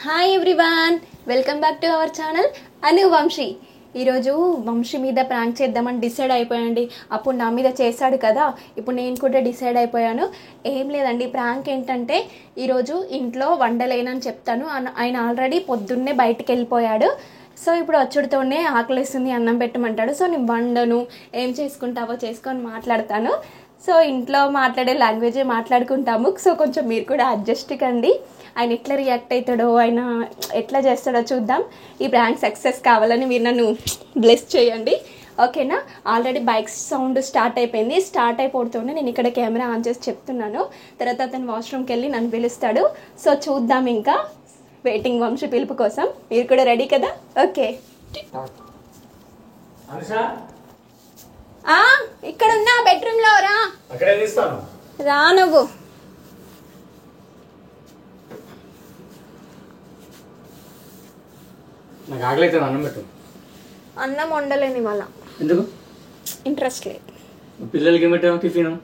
Hi everyone, welcome back to our channel Anu Vamshi. ఈరోజు వంశీ మీద prank చేద్దామని డిసైడ్ అయిపోయానండి. అప్పుడు నా మీద చేశాడు కదా, ఇప్పుడు నేను కూడా డిసైడ్ అయిపోయాను. ఏం లేదండి, ప్రాంక్ ఏంటంటే ఈరోజు ఇంట్లో వండలేనని చెప్తాను. ఆయన ఆల్రెడీ పొద్దున్నే బయటికి వెళ్ళిపోయాడు. సో ఇప్పుడు వచ్చుడితోనే ఆకలిస్తుంది, అన్నం పెట్టమంటాడు. సో నేను వండను, ఏం చేసుకుంటావో చేసుకొని మాట్లాడతాను. సో ఇంట్లో మాట్లాడే లాంగ్వేజే మాట్లాడుకుంటాము. సో కొంచెం మీరు కూడా అడ్జస్ట్ కండి. ఆయన ఎట్లా రియాక్ట్ అవుతాడో, ఆయన ఎట్లా చేస్తాడో చూద్దాం. ఈ ప్రాంక్ సక్సెస్ కావాలని మీరు నన్ను బ్లెస్ చేయండి, ఓకేనా? ఆల్రెడీ బైక్ సౌండ్ స్టార్ట్ అయిపోయింది. స్టార్ట్ అయిపోతూనే నేను ఇక్కడ కెమెరా ఆన్ చేసి చెప్తున్నాను. తర్వాత అతను వాష్రూమ్కి వెళ్ళి నన్ను పిలుస్తాడు. సో చూద్దాం. ఇంకా వెయిటింగ్ వంశీ పిలుపు కోసం. మీరు కూడా రెడీ కదా? ఓకే. ఇక్కడ ఉన్నా, బెడ్రూమ్ లో రా. రా నువ్వు. నాకు ఆకలి అన్నం పెట్టు. అన్నం వండలేని వాళ్ళ ఎందుకు ఇంట్రెస్ట్ లేదు. పిల్లలకి ఏం పెట్టావు టిఫిన్?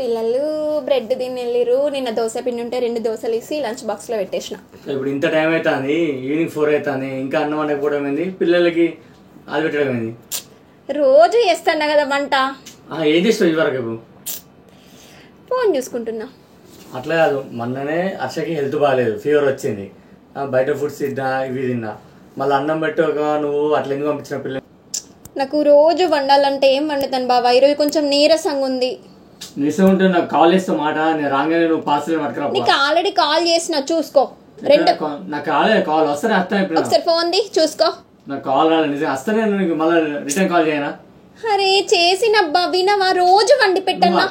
పిల్లలు బ్రెడ్ తిని వెళ్ళిరు. నిన్న దోశ పిండి ఉంటే 2 దోశలు వేసి లంచ్ బాక్స్ లో పెట్టేసిన. ఇప్పుడు ఇంత టైం అవుతుంది, ఈవినింగ్ 4 అవుతుంది, ఇంకా అన్నం వండకపోవడం ఏంది? పిల్లలకి అది పెట్టడం ఏంది? రోజు చేస్తాను కదా వంట. ఏం చేస్తావు ఇదివరకు? ఫోన్ చూసుకుంటున్నా. అట్లా కాదు, మొన్ననే హర్షకి హెల్త్ బాగాలేదు, ఫీవర్ వచ్చింది, బయట ఫుడ్స్ తిన్నా, ఇవి తిన్నా, మళ్ళీ అన్నం పెట్టాక నువ్వు అట్లా ఎందుకు పంపించిన పిల్లలు? నాకు రోజు వండాలంటే ఏం వండుతాను బాబా. ఈరోజు కొంచెం నీరసంగా ఉంది. నిజం ఉంటే నాకు కాల్ చేస్తా మాట, నేను రాగానే నువ్వు పార్సల్ పట్టుకురా. నీకు ఆల్రెడీ కాల్ చేసిన, చూసుకో. నాకు రాలేదు కాల్. వస్తానే వస్తాను ఇప్పుడు. ఒకసారి ఫోన్ ది చూసుకో. నాకు కాల్ రాలేదు, నిజం వస్తానే. నీకు మళ్ళీ రిటర్న్ కాల్ చేయనా? అరే చేసినబ్బా, వినవా? రోజు వండి పెట్టన్నా.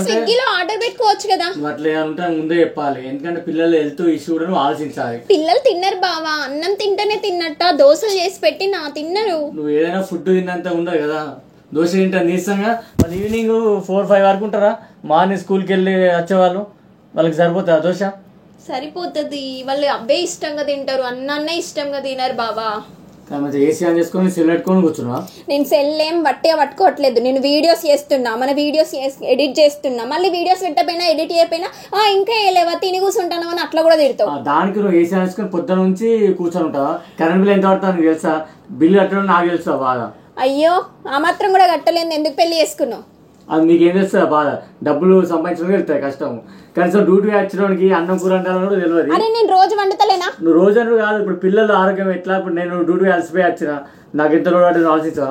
స్విగ్గీలో ఆర్డర్ పెట్టుకోవచ్చు కదా. నువ్వు అట్లా ఏమంటే ముందే చెప్పాలి, ఎందుకంటే పిల్లలు హెల్త్ ఇష్యూ కూడా నువ్వు ఆలోచించాలి. పిల్లలు తిన్నారు బావా, అన్నం తింటేనే తిన్నట్ట. దోశలు చేసి పెట్టి నా తిన్నారు. నువ్వు ఏదైనా ఫుడ్ తిన్నంత ఉండదు కదా. దోశ తింటా నీరసంగా, వాళ్ళు ఈవినింగ్ 4-5 వరకు ఉంటారా? మార్నింగ్ స్కూల్కి వెళ్ళి వచ్చేవాళ్ళు, వాళ్ళకి సరిపోతుందా దోశ? సరిపోతుంది. వాళ్ళు అవే ఇష్టంగా తింటారు, అన్నాన్నే ఇష్టంగా తినరు బావా. ఏసీ ఆన్ చేసుకొని సెల్ పెట్టుకొని కూర్చున్నా. నేను సెల్ ఏం వట్టిగా పట్టుకోవట్లేదు. నేను వీడియోస్ చేస్తున్నా, మన వీడియోస్ ఎడిట్ చేస్తున్నా. మళ్ళీ వీడియోస్ పెట్టకపోయినా ఎడిట్ చేయకపోయినా ఇంకా వేయలేవా, తిని కూర్చుంటాను అని అట్లా కూడా తిడతావు. దానికి నువ్వు ఏసీ ఆన్ చేసుకొని పొద్దున నుంచి కూర్చొని ఉంటావా? కరెంట్ బిల్ ఎంత పడుతుంది నీకు తెలుసా? బిల్లు కట్టడం నాకు తెలుసా బాధ. అయ్యో, ఆ మాత్రం కూడా కట్టలేదు. ఎందుకు పెళ్లి చేసుకున్నావు? అది నీకేం తెలుస్తుందా బాధ? డబ్బులు సంపాదించడం వెళ్తాయి కష్టం, కనీసం డ్యూటీ వచ్చినోడికి అన్నం కూర అంటారని కూడా తెలియదు. అరే నేను రోజు వండుతలేనా? నువ్వు రోజు అని కాదు, ఇప్పుడు పిల్లల ఆరోగ్యం ఎట్లా? ఇప్పుడు నేను డ్యూటీ అలసిపోయి వచ్చిన, నాకు ఎంత రోడ్ ఆలోచించా?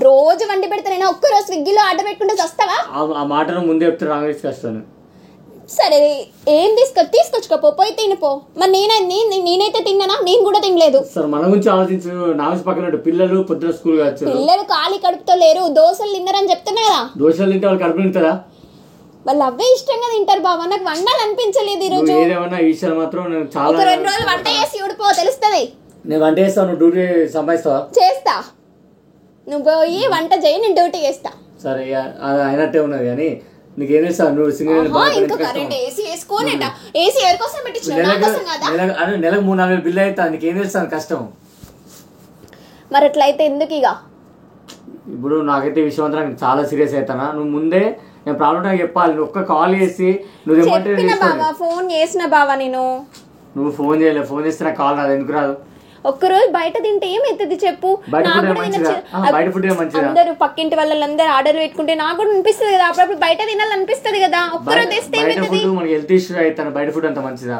రోజు వండి పెడతానైనా ఒక్కరోజు స్విగ్గీలో ఆర్డర్ పెట్టుకుంటే వస్తావా? ఆ మాటను ముందే చెప్తే రాంగ్ తీసుకొస్తాను. సరే ఏం తీసుకొచ్చుకోపో, పోయి తినిపో. మరి నేనైతే తిన్నానా? నేను కూడా తినలేదు. సార్ మన గురించి ఆలోచించు, నా గురించి పక్కన. పిల్లలు పొద్దున స్కూల్ వచ్చారు, పిల్లలు ఖాళీ కడుపుతో లేరు. దోశలు తిన్నారని చెప్తున్నా కదా. దోశలు తింటే వాళ్ళు కడుపు నింటారా? వాళ్ళు అవే ఇష్టంగా తింటారు బాబా. నాకు వండాలనిపించలేదు ఈరోజు. ఏదేమన్నా ఈ విషయాలు మాత్రం నేను చాలా 2 రోజులు వంట చేసి ఊడిపో, తెలుస్తుంది. నేను వంట చేస్తాను, నువ్వు డ్యూటీ సంపాదిస్తావా? చేస్తా. నువ్వు పోయి వంట చేయి, నేను డ్యూటీ చేస్తా. సరే అది అయినట్టే ఉన్నది, కానీ నీకేం చేస్తావు? నువ్వు సింగిల్ ఇంకా కరెంట్ ఏసీ వేసుకోనేట. ఏసీ ఎవరి కోసం పెట్టించిన? నెలకు 3-4 బిల్లు అవుతా, నీకేం చేస్తాను కష్టం. మరి అట్లయితే ఎందుకు ఇక? ఇప్పుడు నాకైతే ఈ విషయం అంతా నాకు చాలా సీరియస్ అవుతానా. నువ్వు ముందే నేను ప్రాబ్లం నాకు చెప్పాలి. నువ్వు ఒక్క కాల్ చేసి నువ్వు బావా, ఫోన్ చేసిన బావా. నువ్వు ఫోన్ చేయలేదు. ఫోన్ చేస్తే నాకు కాల్ రాదు. ఎందుకు రాదు? ఒక్కరోజు బయట తింటే ఏమైతుంది చెప్పు? అందరూ పక్కింటి వాళ్ళందరూ ఆర్డర్ పెట్టుకుంటే నాకు కూడా అనిపిస్తుంది కదా, అప్పుడప్పుడు బయట తినాలనిపిస్తుంది కదా. ఒక్కరోజు తెస్తే హెల్త్ ఇష్యూ అవుతాను. బయట ఫుడ్ అంత మంచిదా?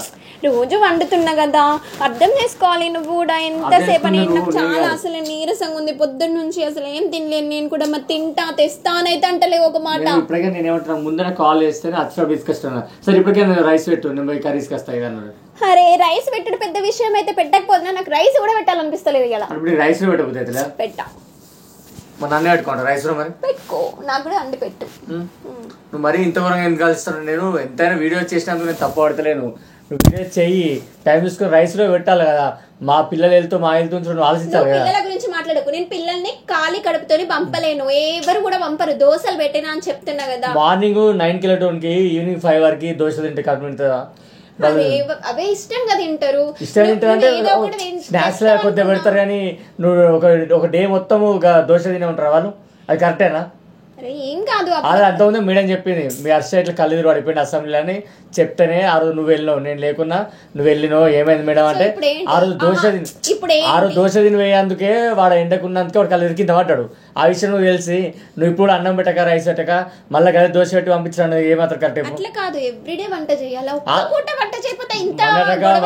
రోజు వండుతున్నా కదా, అర్థం చేసుకోవాలి నువ్వు కూడా. ఎంతసేపు అని నాకు చాలా అసలు నీరసంగా ఉంది పొద్దున్న నుంచి, అసలు ఏం తినలేను. నేను కూడా మరి తింటా తెస్తా అని అయితే అంటలేవు ఒక మాట. ఇప్పటికే నేను ఏమంటున్నా, ముందర కాల్ చేస్తే అచ్చా తీసుకొస్తున్నా. సరే ఇప్పటికే నేను రైస్ పెట్టు, నేను పోయి కర్రీస్కి వస్తాయి అన్నాడు. అరే రైస్ పెట్టడం పెద్ద విషయం అయితే పెట్టకపోతున్నా, నాకు రైస్ కూడా పెట్టాలనిపిస్తలేదు ఇలా. రైస్ పెట్టకపోతే పెట్టా మా నన్ను పెట్టుకోండి రైస్ మరి పెట్టుకో, నాకు కూడా అండి పెట్టు. నువ్వు మరీ ఇంతవరకు ఎందుకు కలుస్తాను? నేను ఎంతైనా వీడియో చేసినందుకు నేను తప్పు పడతలేను. నువ్వు వీడియో చెయ్యి, టైం తీసుకొని రైస్ లో పెట్టాలి కదా. మా పిల్లలు వెళ్తూ మా వెళ్తూ నువ్వు ఆలోచించాలి కదా. పిల్లల గురించి మాట్లాడకు. నేను పిల్లల్ని ఖాళీ కడుపుతోని పంపలేను, ఎవరు కూడా పంపరు. దోశలు పెట్టినా అని చెప్తున్నా కదా. మార్నింగ్ 9కి వెళ్ళటోనికి ఈవినింగ్ 5 వరకు దోశ తింటే కడుపు నింటుందా? అవే ఇష్టంగా తింటారు. ఇష్టం తింటారంటే స్నాక్స్ లో కొద్దిగా పెడతారు, కానీ నువ్వు ఒక డే మొత్తం దోశ తినే ఉంటారు వాళ్ళు. అది కరెక్టేనా? అరే ఏం కాదు అది అంతకుముందు మేడం చెప్పింది మీ హర్ష ఇట్లా కళ్ళు పడిపోయింది అసెంబ్లీ అని చెప్తేనే ఆ రోజు నువ్వు వెళ్ళినావు, నేను లేకున్నా నువ్వు వెళ్ళినావు. ఏమైంది మేడం అంటే ఆ రోజు దోశ తిని వేయందుకే వాడు ఎండకున్నందుకే వాడు కళ్ళు కింద పడ్డాడు. ఆ విషయం నువ్వు తెలిసి నువ్వు ఇప్పుడు అన్నం పెట్టక రైస్ పెట్టక మళ్ళీ కదా దోశ పెట్టి పంపించాను ఏమాత్రం కరెక్ట్. అట్లా కాదు ఎవ్రీడే వంట చేయాలి, వంట చేయకపోతే ఇంత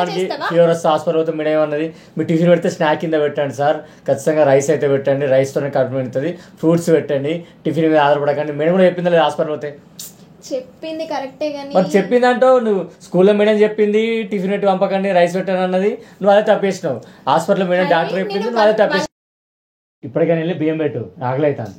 మనకి ఫీవర్ వస్తే హాస్పిటల్ పోతే మేడం ఏమన్నది, మీ టిఫిన్ పెడితే స్నాక్ కింద పెట్టండి సార్, ఖచ్చితంగా రైస్ అయితే పెట్టండి, రైస్తోనే కడుపు పెడుతుంది, ఫ్రూట్స్ పెట్టండి, టిఫిన్ మీద ఆధారపడకండి. మేడం కూడా చెప్పింది లేదు హాస్పిటల్ పోతే. చెప్పింది కరెక్టే కానీ మరి చెప్పిందంటో నువ్వు స్కూల్లో మేడం చెప్పింది టిఫిన్ పెట్టి పంపకండి రైస్ పెట్టాను అన్నది, నువ్వు అదే తప్పేసినావు. హాస్పిటల్లో మేడం డాక్టర్ చెప్పింది, నువ్వు అదే తప్పేసినావు. ఇప్పటికైనా వెళ్ళి బియ్యం పెట్టు, ఆకలి అవుతాను.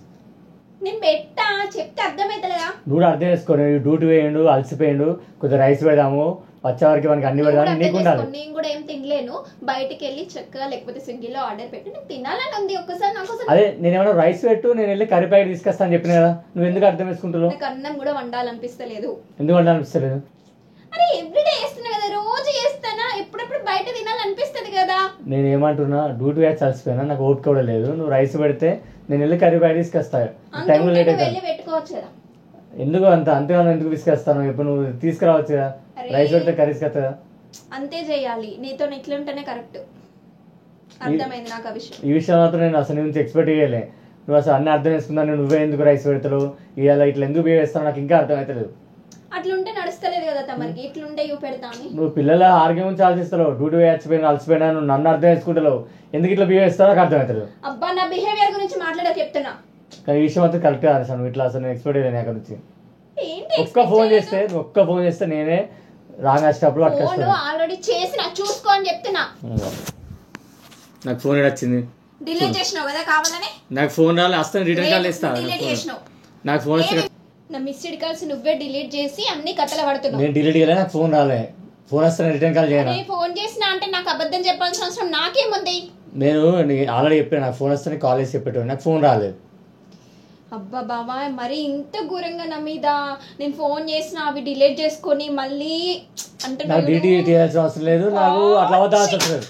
నేను పెట్టా చెప్తే అర్థమైతలేదా? నువ్వు అర్థం చేసుకోండి, డ్యూటీ వేయండు అలసిపోయిండు, కొద్దిగా రైస్ పెడదాము వచ్చే వరకు మనకి అన్ని పెడదాము నీకు ఉండాలి. నేను కూడా ఏం తినలేను, బయటికి వెళ్ళి చక్కగా లేకపోతే స్విగ్గీలో ఆర్డర్ పెట్టి నేను తినాలని ఉంది. ఒక్కసారి నాకు అదే నేను ఏమన్నా రైస్ పెట్టు నేను వెళ్ళి కర్రీ ప్యాకెట్ తీసుకొస్తాను చెప్పిన కదా, నువ్వు ఎందుకు అర్థం చేసుకుంటున్నావు? నాకు అన్నం కూడా వండాలనిపిస్తలేదు. ఎందుకు వండాలనిపిస్తలేదు? అరే ఎవ్రీడే చేస్తున్నా కదా, రోజు చేస్తానా, ఎప్పుడెప్పుడు బయట తినాలనిపిస్తుంది కదా. నేను ఏమంటున్నా, డ్యూటీ వేసి అలసిపోయినా, నాకు ఓపిక కూడా లేదు. నువ్వు రైస్ పెడితే నేను వెళ్ళి కర్రీ ప్యాకెట్ తీసుకొస్తా, టైంలో లేట్ అవుతుంది. పెట్టుకోవచ్చు కదా. ఎందుకు అంతేగానో ఎందుకు తీసుకొస్తాను? ఇప్పుడు నువ్వు తీసుకురావచ్చు కదా, రైస్ పెడితే కర్రీ తీసుకొస్తా. అంతే చేయాలి, నీతో ఇట్లుంటేనే కరెక్ట్. అర్థమైంది నాకు ఆ విషయం. ఈ విషయం మాత్రం నేను అసలు నుంచి ఎక్స్పెక్ట్ చేయలే. నువ్వు అసలు అన్ని అర్థం చేసుకున్నాను, నువ్వే ఎందుకు రైస్ పెడతావు ఇవాళ ఇట్లా ఎందుకు బిహేవ్ చేస్తావు నాకు ఇంకా అర్థం అవుతలేదు. అట్లుంటే నడుస్తలేదు కదా తమరికి, ఇట్లుంటే ఇవి పెడతాను. నువ్వు పిల్లల ఆరోగ్యం గురించి ఆలోచిస్తావు, డ్యూటీ అలసిపోయినా నువ్వు నన్ను అర్థం చేసుకుంటావు, ఎందుకు ఇట్లా బిహేవ్ చేస్తావు నాకు అర్థం అవుతుంది. అబ్బా నా బిహేవియర్ గురించి మాట్లాడక చెప్తున్నా. కానీ ఈ విషయం మాత్రం కరెక్ట్గా అసలు నువ్వు ఇట్లా అసలు నేను ఎక్స్పెక్ట్ చేయలేను అక్కడ నుంచి. ఒక్క ఫోన్ చేస్తే నేనే రాంగ్ వచ్చేటప్పుడు ఆల్రెడీ చేసిన చూసుకో అని చెప్తున్నా. నాకు ఫోన్ వచ్చింది, డిలీట్ చేసినావు కదా కావాలని. నాకు ఫోన్ రాలే, వస్తాను రిటర్న్ కాల్ ఇస్తా. నాకు ఫోన్ వస్తే నా మిస్డ్ కాల్స్ నువ్వే డిలీట్ చేసి అన్ని కథలు పడుతున్నావు. నేను డిలీట్ చేయలే, నాకు ఫోన్ రాలే. ఫోన్ వస్తే రిటర్న్ కాల్ చేయను. ఫోన్ చేసినా అంటే నాకు అబద్ధం చెప్పాల్సిన అవసరం నాకేముంది? నేను ఆల్రెడీ చెప్పాను, నాకు ఫోన్ వస్తే కాల్ చేసి చెప్పేటోడు, నాకు ఫోన్ రాలేదు. అబ్బా బాబా మరి ఇంత ఘోరంగా నా మీద నేను ఫోన్ చేసిన అవి డిలీట్ చేసుకొని మళ్ళీ అంటే నాకు డిలీట్ చేయాల్సిన అవసరం లేదు, నాకు అట్లా అవసరం లేదు.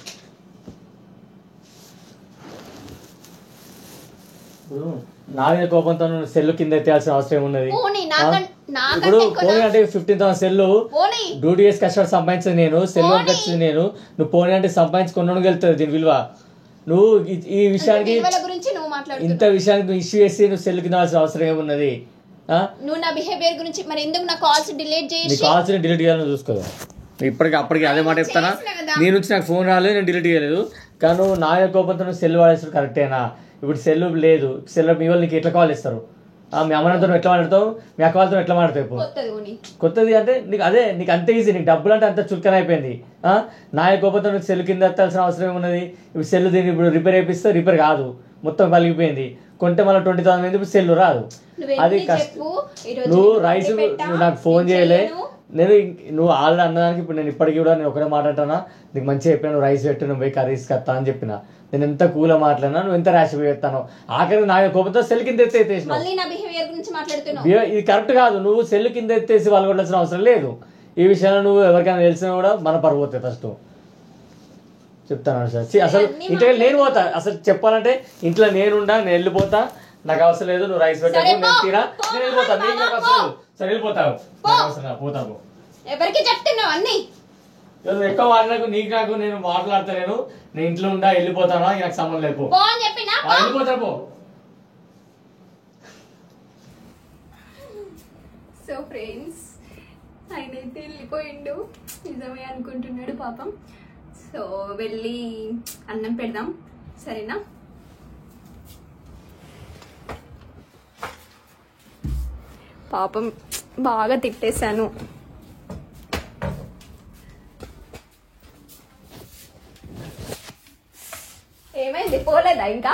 ఇప్పుడు నా మీద కోపంతో సెల్ కింద ఎత్తాల్సిన అవసరం ఏమున్నది? ఇప్పుడు పోనీ అంటే 15,000 సెల్లు డ్యూటీ చేసి కష్టపడి సంపాదించింది నేను, సెల్ వచ్చింది నేను, నువ్వు పోనీ అంటే సంపాదించుకున్నాను వెళ్తుంది దీని విలువ. నువ్వు ఈ విషయానికి ఇంత విషయానికి ఇష్యూ చేసి నువ్వు సెల్ కింద అవసరం ఏమున్నది? నువ్వు నా బిహేవియర్ గురించి మరి ఎందుకు నా కాల్స్ డిలీట్ చేసి నీ కాల్స్ డిలీట్ చేయాలని చూసుకోదా? అప్పటికి అదే మాట చెప్తానా, నీ నుంచి నాకు ఫోన్ రాలేదు, నేను డిలీట్ చేయలేదు. కానీ నువ్వు నా యొక్క కోపంతో నువ్వు సెల్ వాడేస్తాడు కరెక్టేనా? ఇప్పుడు సెల్ లేదు, సెల్ మీ వాళ్ళు నీకు ఎట్లా కాల్ ఇస్తారు? మీ అమ్మతో ఎట్లా మాట్లాడతావు, మీ అక్క వాళ్ళతో ఎట్లా మాట్లాడతావు? ఇప్పుడు కొత్తది అంటే నీకు అంతే ఈజీ, నీకు డబ్బులు అంటే అంత చులకన అయిపోయింది. నా కోపంతో నువ్వు సెల్ కింద ఎత్తాల్సిన అవసరం ఏమున్నది? ఇప్పుడు సెల్ దీన్ని ఇప్పుడు రిపేర్ అయిపిస్తే రిపేర్ కాదు, మొత్తం పలిగిపోయింది. కొంటే మళ్ళీ 20,000 అయింది, ఇప్పుడు సెల్ రాదు. అది కష్టం. నువ్వు రైస్ నువ్వు నాకు ఫోన్ చేయలే, నువ్వు ఆల్రెడీ అన్నదానికి ఇప్పుడు నేను ఇప్పటికీ కూడా నేను ఒకటే మాట్లాడతానా, నీకు మంచిగా చెప్పాను రైస్ పెట్టు నువ్వు పోయి కర్రీస్ కత్తా అని చెప్పిన. నేను ఎంత కూల్ మాట్లాడినా, నువ్వు ఎంత ర్యాష్ పెడతాను. ఆఖరి నా కోపంతో సెల్ కింద ఎత్తేసినావు. ఇది కరెక్ట్ కాదు. నువ్వు సెల్ కింద ఎత్తేసి వాళ్ళు కొట్టాల్సిన అవసరం లేదు. ఈ విషయంలో నువ్వు ఎవరికైనా తెలిసినా కూడా మన పరువు పోతాయి. ఫస్ట్ చెప్తాను సార్, అసలు ఇంట్లో నేను పోతా. అసలు చెప్పాలంటే ఇంట్లో నేను వెళ్ళిపోతా, నాకు అవసరం లేదు. నువ్వు రైస్ పెట్టావు, నేను తీరా నేను వెళ్ళిపోతా. నీకు నాకు అవసరం సరే వెళ్ళిపోతావు, పోతావు. ఎవరికి చెప్తున్నావు అన్ని? ఎక్కువ వాడినకు నీకు నాకు నేను మాట్లాడతలేను. నేను ఇంట్లో ఉండా వెళ్ళిపోతానా, నాకు సంబంధం లేదు. వెళ్ళిపోతా పో. సో ఫ్రెండ్స్, ఆయనైతే వెళ్ళిపోయిండు, నిజమే అనుకుంటున్నాడు పాపం. సో వెళ్ళి అన్నం పెడదాం సరేనా? పాపం బాగా తిట్టేశాను. ఏమైంది, పోలేదా ఇంకా?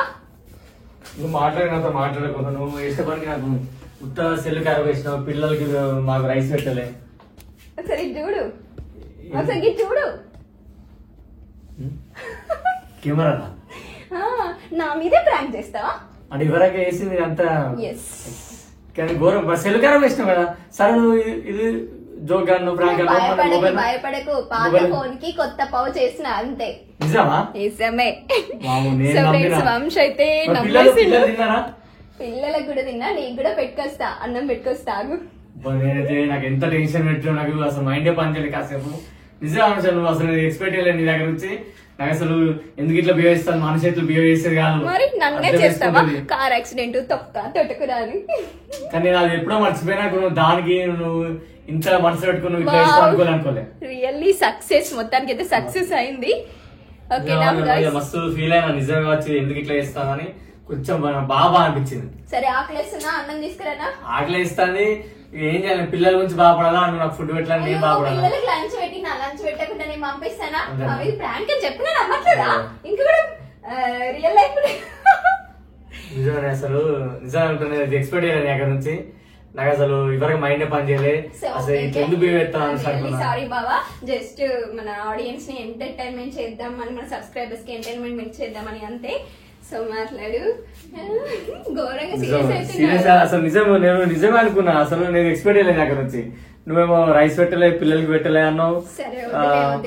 నువ్వు మాట్లాడకుండా నువ్వు వేసే పనికి నాకు ఉత్త సెల్ ఖరాబ్ వేసినావు. పిల్లలకి మాకు రైస్ పెట్టలే. సరే చూడు, ఒకసారి చూడు. కెమెరా నా మీదే ప్రాంక్ చేస్తావా? అంటే ఇవరకు వేసింది అంతా కానీ ఘోరం. సెల్ ఖరాబ్ వేసినావు కదా. సరే నువ్వు ఇది జోక్ భయపడకు, పాత ఫోన్ కి కొత్త పౌ చేసిన అంతే. నిజమా? నిజమే. వంశ అయితే పిల్లలకు కూడా తిన్నా, నీకు కూడా పెట్టుకొస్తా, అన్నం పెట్టుకొస్తా. నేనైతే నాకు ఎంత టెన్షన్ పెట్టినా, నాకు అసలు మైండే పనిచేయలేదు కాసేపు. నిజంగా అసలు అసలు ఎక్స్పెక్ట్ చేయలేదు నీ దగ్గర నుంచి. నాకు అసలు ఎందుకు ఇట్లా బిహేవ్ చేస్తాను, మన చేతులు బిహేవ్ చేసేది కాదు. మరి నన్నే చేస్తావా కార్ యాక్సిడెంట్ తొక్క తొట్టుకురాని. కానీ నేను అది ఎప్పుడో మర్చిపోయినా, నువ్వు దానికి నువ్వు ఇంత మనసు పెట్టుకుని నువ్వు ఇట్లా చేస్తావు అనుకోలే. రియల్లీ సక్సెస్, మొత్తానికి అయితే సక్సెస్ అయింది. మస్తు ఫీల్ అయినా నిజంగా వచ్చి ఎందుకు ఇట్లా చేస్తానని కొంచెం బాగా అనిపించింది. సరే ఆకలిస్తున్నా, అన్నం తీసుకురానా? ఆకలి ఇస్తాను, ఏం చేయాలి, పిల్లల గురించి బాగుపడాలా, నువ్వు నాకు ఫుడ్ పెట్టాలని నేను బాగుపడాలి. పిల్లలకి లంచ్ పెట్టి నా లంచ్ పెట్టకుండా నేను పంపిస్తానా? అవి ప్రాంక్ అని చెప్పినా నమ్మట్లేదా? ఇంకా కూడా రియల్ లైఫ్ నిజమే. అసలు నిజంగా ఎక్స్పెక్ట్ చేయలేదు అక్కడ నుంచి. నాకు అసలు ఇవరకు మైండ్ పని చేయలేదు. అసలు ఎందుకు బిహేవ్ చేస్తాను. సారీ బావా, జస్ట్ మన ఆడియన్స్ ని ఎంటర్టైన్మెంట్ చేద్దామని, మన సబ్స్క్రైబర్స్ కి ఎంటర్టైన్మెంట్ చేద్దామని అంతే. సో మాట్లాడు. ఘోరంగా సీరియస్. అసలు నేను నిజమే అనుకున్నా. అసలు నేను ఎక్స్పెక్ట్ చేయలేదు అక్కడ నుంచి. నువ్వేమో రైస్ పెట్టలే, పిల్లలకి పెట్టలే అన్నావు.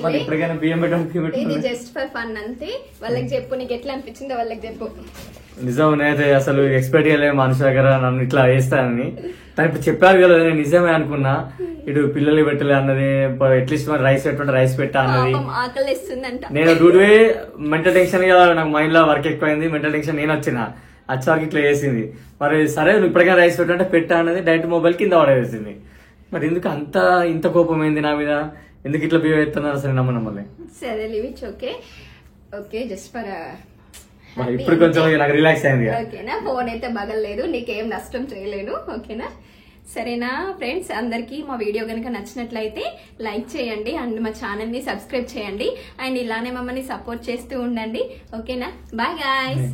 మరి ఇప్పటికైనా బియ్యం ఇది జస్ట్ ఫర్ ఫన్ అంతే. వాళ్ళకి చెప్పు, నీకు ఎట్లా అనిపించిందో వాళ్ళకి చెప్పు. నిజం, నేనైతే అసలు ఎక్స్పెక్ట్ చేయలేదు మనిషి దగ్గర నన్ను ఇట్లా వేస్తానని. తను ఇప్పుడు చెప్పారు కదా, నేను నిజమే అనుకున్నా. ఇటు పిల్లలు పెట్టలే అన్నది, అట్లీస్ట్ మరి రైస్ పెట్టుంటే రైస్ పెట్టా అన్నది. నేను డ్యూటీ మెంటల్ టెన్షన్ గా నాకు మైండ్ లో వర్క్ ఎక్కువైంది. మెంటల్ టెన్షన్ నేను వచ్చిన వచ్చాక ఇట్లా వేసింది. మరి సరే నువ్వు ఇప్పటికైనా రైస్ పెట్టంటే పెట్టా అన్నది. డైరెక్ట్ మొబైల్ కింద పడేసింది. మరి ఎందుకు ఇంత కోపం అయింది నా మీద? ఎందుకు ఇట్లా బిహేవ్ చేస్తున్నారు అసలు నమ్మలే. సరే leave it. Okay okay, just for ఇప్పుడు కొంచెం నాకు రిలాక్స్ అయింది. ఓకేనా? ఫోన్ అయితే బగలేదు, నీకేం నష్టం చేయలేను. ఓకేనా? సరేనా ఫ్రెండ్స్, అందరికీ మా వీడియో కనుక నచ్చినట్లయితే లైక్ చేయండి అండ్ మా ఛానల్ని సబ్స్క్రైబ్ చేయండి అండ్ ఇలానే మమ్మల్ని సపోర్ట్ చేస్తూ ఉండండి. ఓకేనా? Bye guys.